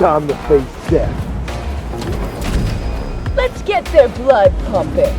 time to face death. Let's get their blood pumping.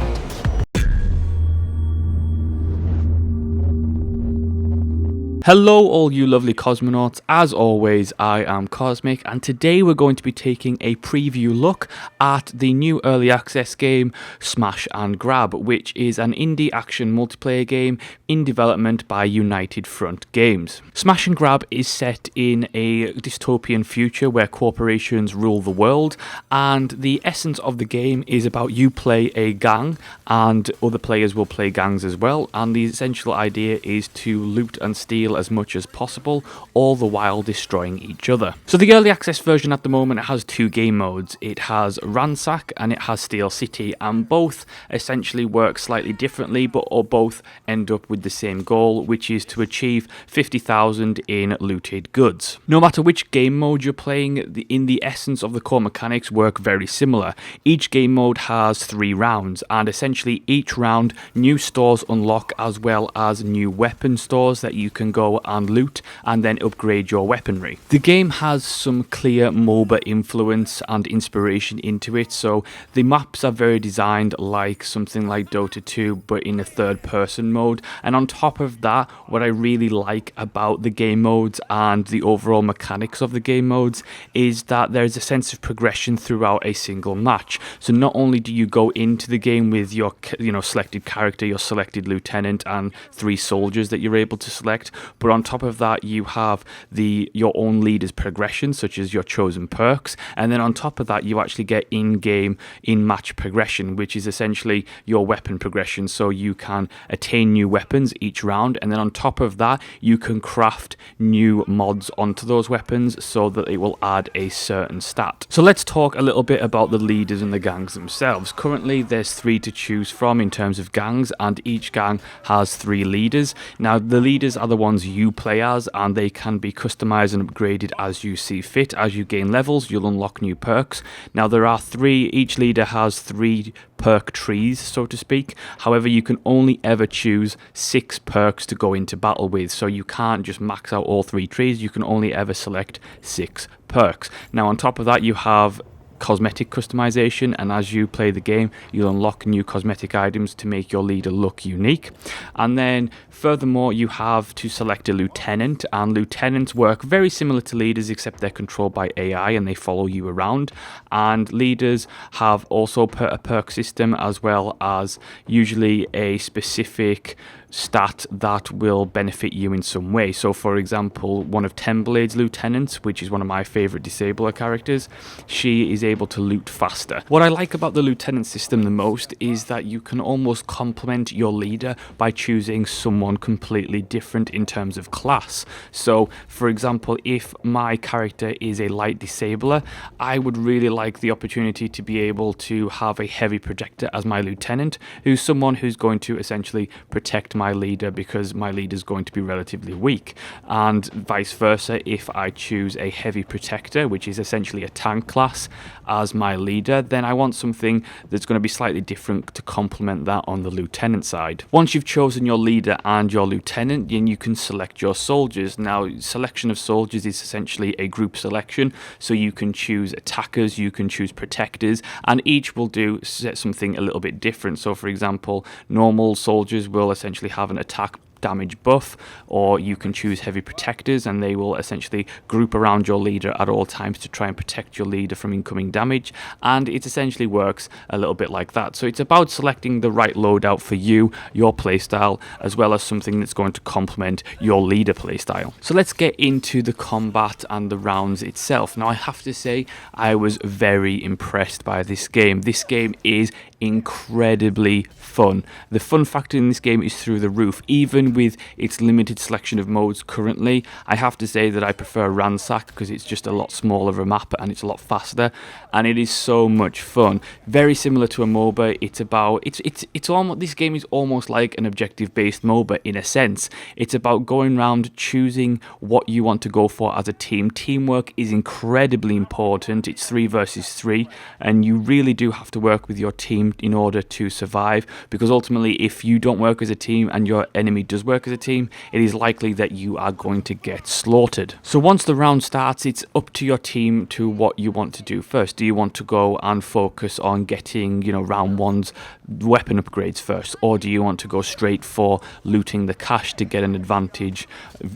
Hello all you lovely cosmonauts, as always I am Cosmic, and today we're going to be taking a preview look at the new early access game Smash and Grab, which is an indie action multiplayer game in development by United Front Games. Smash and Grab is set in a dystopian future where corporations rule the world, and the essence of the game is about you play a gang and other players will play gangs as well, and the essential idea is to loot and steal as much as possible, all the while destroying each other. So the early access version at the moment has two game modes. It has Ransack and it has Steel City, and both essentially work slightly differently, but both end up with the same goal, which is to achieve 50,000 in looted goods. No matter which game mode you're playing, in the essence of the core mechanics work very similar. Each game mode has 3 rounds, and essentially each round new stores unlock, as well as new weapon stores that you can go and loot and then upgrade your weaponry. The game has some clear MOBA influence and inspiration into it, so the maps are very designed like something like Dota 2 but in a third person mode, and on top of that, what I really like about the game modes and the overall mechanics of the game modes is that there's a sense of progression throughout a single match. So not only do you go into the game with your selected character, your selected lieutenant and 3 soldiers that you're able to select, but on top of that you have your own leader's progression, such as your chosen perks, and then on top of that you actually get in-game, in-match progression, which is essentially your weapon progression. So you can attain new weapons each round, and then on top of that you can craft new mods onto those weapons so that it will add a certain stat. So let's talk a little bit about the leaders and the gangs themselves. Currently there's 3 to choose from in terms of gangs, and each gang has 3 leaders. Now the leaders are the ones you play as, and they can be customized and upgraded as you see fit. As you gain levels, you'll unlock new perks. Now there are 3, each leader has 3 perk trees, so to speak. However, you can only ever choose 6 perks to go into battle with, so you can't just max out all 3 trees, you can only ever select 6 perks. Now on top of that you have cosmetic customization, and as you play the game you'll unlock new cosmetic items to make your leader look unique. And then furthermore you have to select a lieutenant, and lieutenants work very similar to leaders except they're controlled by AI and they follow you around. And leaders have also a perk system, as well as usually a specific stat that will benefit you in some way. So for example, one of Tenblade's lieutenants, which is one of my favorite disabler characters, she is able to loot faster. What I like about the lieutenant system the most is that you can almost complement your leader by choosing someone completely different in terms of class. So for example, if my character is a light disabler, I would really like the opportunity to be able to have a heavy protector as my lieutenant, who's someone who's going to essentially protect my leader, because my leader is going to be relatively weak. And vice versa, if I choose a heavy protector, which is essentially a tank class, as my leader, then I want something that's going to be slightly different to complement that on the lieutenant side. Once you've chosen your leader and your lieutenant, then you can select your soldiers. Now selection of soldiers is essentially a group selection, so you can choose attackers, you can choose protectors, and each will do something a little bit different. So for example, normal soldiers will essentially have an attack damage buff, or you can choose heavy protectors and they will essentially group around your leader at all times to try and protect your leader from incoming damage, and it essentially works a little bit like that. So it's about selecting the right loadout for you, your playstyle, as well as something that's going to complement your leader playstyle. So let's get into the combat and the rounds itself. Now I have to say I was very impressed by this game. This game is incredibly fun. The fun factor in this game is through the roof. Even with its limited selection of modes currently, I have to say that I prefer Ransack because it's just a lot smaller of a map and it's a lot faster, and it is so much fun. Very similar to a MOBA. It's almost, this game is almost like an objective based MOBA in a sense. It's about going around choosing what you want to go for as a team. Teamwork is incredibly important. It's 3 versus 3 and you really do have to work with your team team in order to survive, because ultimately if you don't work as a team and your enemy does work as a team, it is likely that you are going to get slaughtered. So once the round starts, it's up to your team to what you want to do first. Do you want to go and focus on getting, round one's weapon upgrades first, or do you want to go straight for looting the cash to get an advantage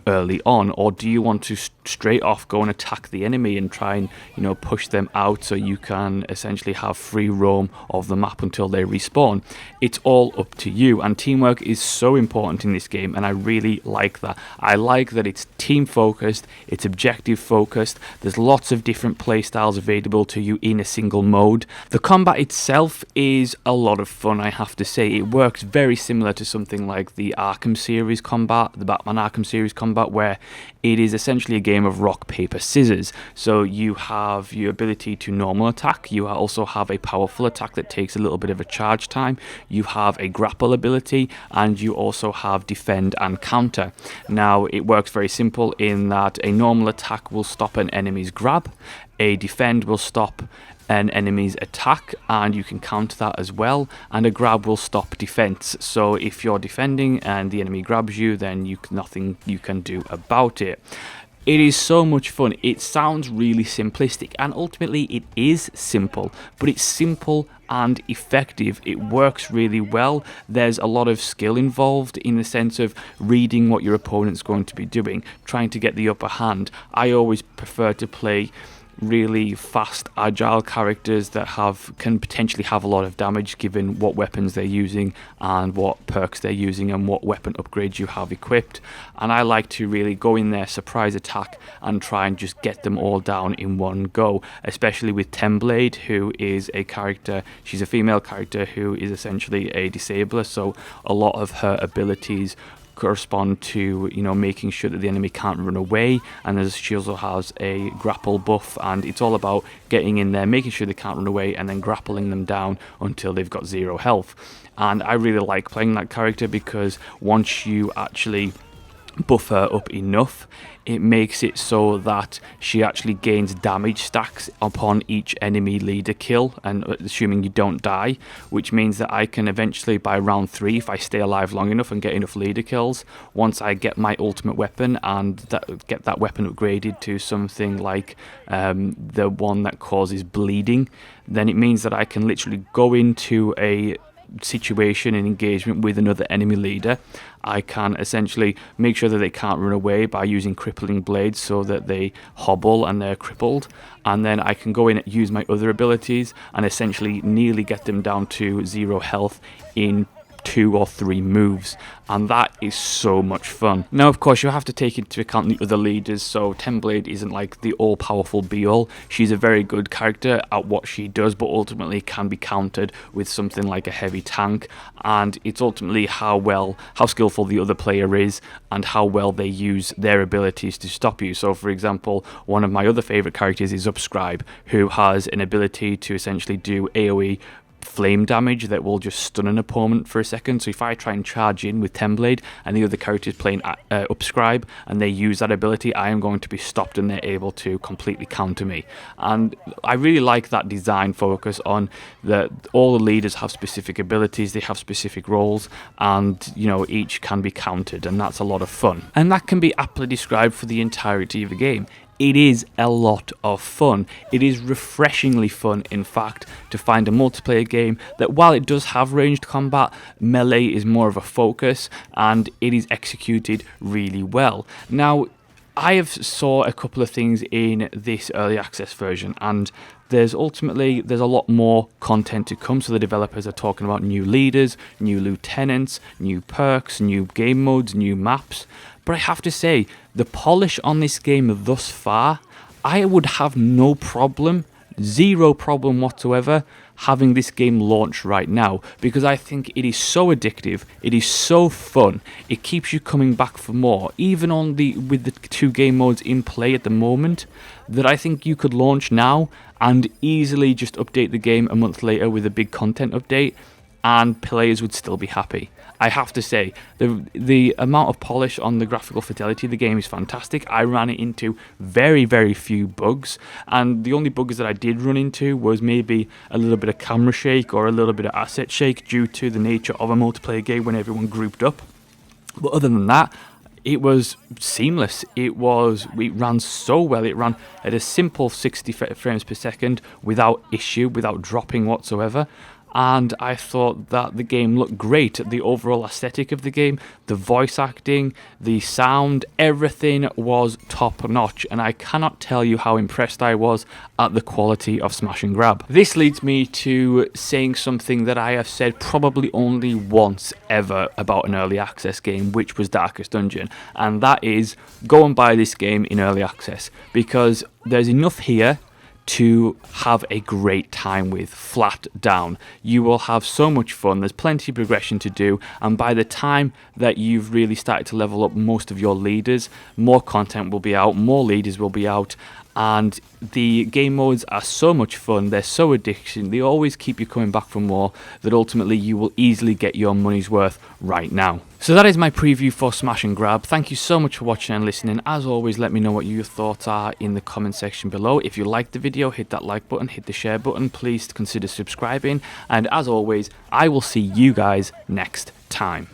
early on, or do you want to straight off go and attack the enemy and try and push them out so you can essentially have free roam of the map until they respawn? It's all up to you, and teamwork is so important in this game, and I really like that. I like that it's team focused, it's objective focused, there's lots of different play styles available to you in a single mode. The combat itself is a lot of fun, I have to say. It works very similar to something like the Arkham series combat, the Batman Arkham series combat, where it is essentially a game of rock, paper, scissors. So you have your ability to normal attack, you also have a powerful attack that takes a little bit of a charge time, you have a grapple ability, and you also have defend and counter. Now it works very simple in that a normal attack will stop an enemy's grab, a defend will stop an enemy's attack, and you can counter that as well, and a grab will stop defense. So if you're defending and the enemy grabs you, then nothing you can do about it. It is so much fun. It sounds really simplistic, and ultimately it is simple, but it's simple and effective. It works really well. There's a lot of skill involved in the sense of reading what your opponent's going to be doing, trying to get the upper hand. I always prefer to play really fast, agile characters that can potentially have a lot of damage given what weapons they're using and what perks they're using and what weapon upgrades you have equipped. And I like to really go in there, surprise attack, and try and just get them all down in one go, especially with Temblade, who is a character, she's a female character who is essentially a disabler, so a lot of her abilities correspond to making sure that the enemy can't run away, and she also has a grapple buff, and it's all about getting in there, making sure they can't run away, and then grappling them down until they've got 0 health. And I really like playing that character because once you actually buff her up enough, it makes it so that she actually gains damage stacks upon each enemy leader kill, and assuming you don't die, which means that I can eventually, by round 3, if I stay alive long enough and get enough leader kills, once I get my ultimate weapon and get that weapon upgraded to something like the one that causes bleeding, then it means that I can literally go into a situation and engagement with another enemy leader. I can essentially make sure that they can't run away by using crippling blades so that they hobble and they're crippled, and then I can go in and use my other abilities and essentially nearly get them down to 0 health in 2 or 3 moves, and that is so much fun. Now, of course, you have to take into account the other leaders, so Temblade isn't like the all-powerful be-all. She's a very good character at what she does, but ultimately can be countered with something like a heavy tank, and it's ultimately how skillful the other player is and how well they use their abilities to stop you. So, for example, one of my other favourite characters is Upscribe, who has an ability to essentially do AoE flame damage that will just stun an opponent for a second. So if I try and charge in with Temblade and the other character is playing Upscribe and they use that ability, I am going to be stopped and they're able to completely counter me. And I really like that design focus on all the leaders have specific abilities, they have specific roles, and each can be countered, and that's a lot of fun. And that can be aptly described for the entirety of the game. It is a lot of fun. It is refreshingly fun, in fact, to find a multiplayer game that, while it does have ranged combat, melee is more of a focus, and it is executed really well. Now, I have saw a couple of things in this early access version, and there's a lot more content to come. So the developers are talking about new leaders, new lieutenants, new perks, new game modes, new maps. But I have to say, the polish on this game thus far, I would have no problem, 0 problem whatsoever, having this game launch right now, because I think it is so addictive, it is so fun, it keeps you coming back for more, even with the 2 game modes in play at the moment, that I think you could launch now and easily just update the game a month later with a big content update, and players would still be happy. I have to say, the amount of polish on the graphical fidelity of the game is fantastic. I ran it into very, very few bugs, and the only bugs that I did run into was maybe a little bit of camera shake or a little bit of asset shake due to the nature of a multiplayer game when everyone grouped up. But other than that, it was seamless. It ran so well. It ran at a simple 60 frames per second without issue, without dropping whatsoever. And I thought that the game looked great. The overall aesthetic of the game, the voice acting, the sound, everything was top notch, and I cannot tell you how impressed I was at the quality of Smash and Grab. This leads me to saying something that I have said probably only once ever about an early access game, which was Darkest Dungeon, and that is go and buy this game in early access, because there's enough here to have a great time with, flat down. You will have so much fun. There's plenty of progression to do, and by the time that you've really started to level up most of your leaders, more content will be out, more leaders will be out, and the game modes are so much fun. They're so addicting. They always keep you coming back for more, that ultimately you will easily get your money's worth right now. So that is my preview for Smash and Grab. Thank you so much for watching and listening. As always, let me know what your thoughts are in the comment section below. If you liked the video, hit that like button, hit the share button. Please consider subscribing. And as always, I will see you guys next time.